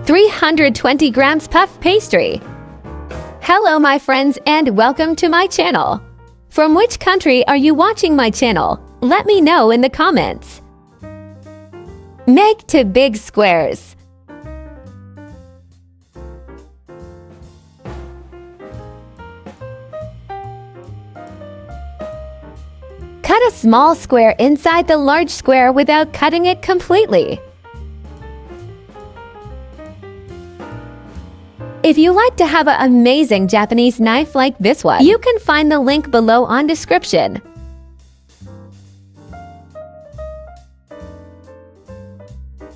320 grams puff pastry. Hello my friends and welcome to my channel. From which country are you watching my channel? Let me know in the comments. Make to big squares. Cut a small square inside the large square without cutting it completely. If you like to have an amazing Japanese knife like this one, you can find the link below on description.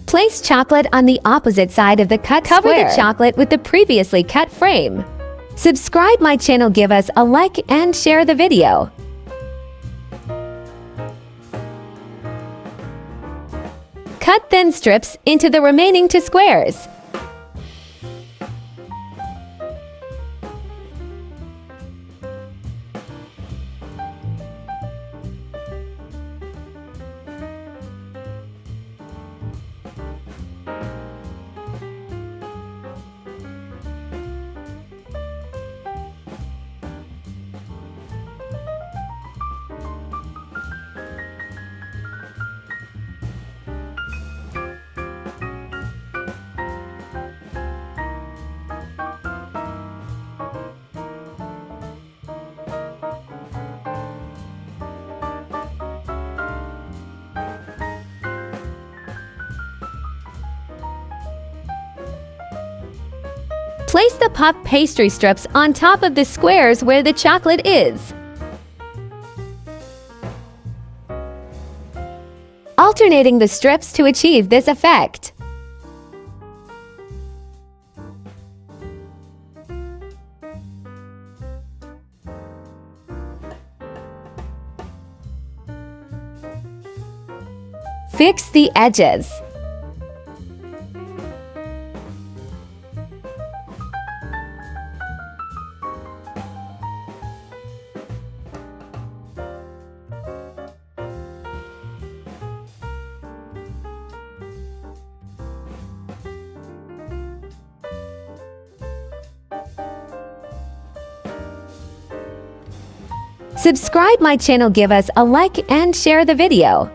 Place chocolate on the opposite side of the cut square. Cover the chocolate with the previously cut frame. Subscribe my channel, give us a like and share the video. Cut thin strips into the remaining 2 squares. Place the puff pastry strips on top of the squares where the chocolate is. Alternating the strips to achieve this effect. Fix the edges. Subscribe my channel, give us a like and share the video.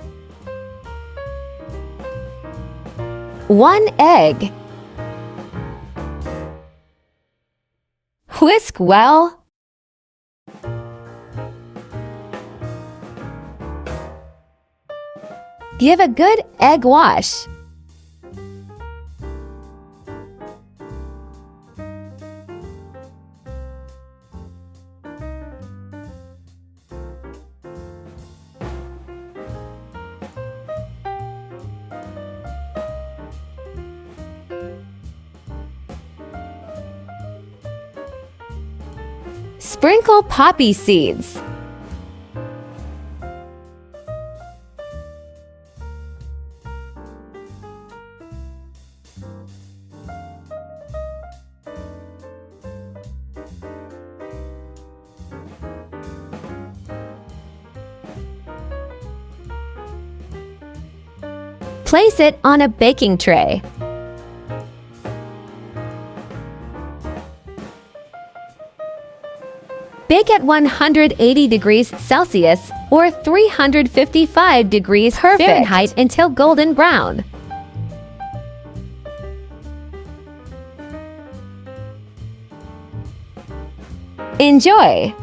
1 egg. Whisk well. Give a good egg wash. Sprinkle poppy seeds. Place it on a baking tray. Bake at 180 degrees Celsius or 355 degrees Fahrenheit until golden brown. Enjoy!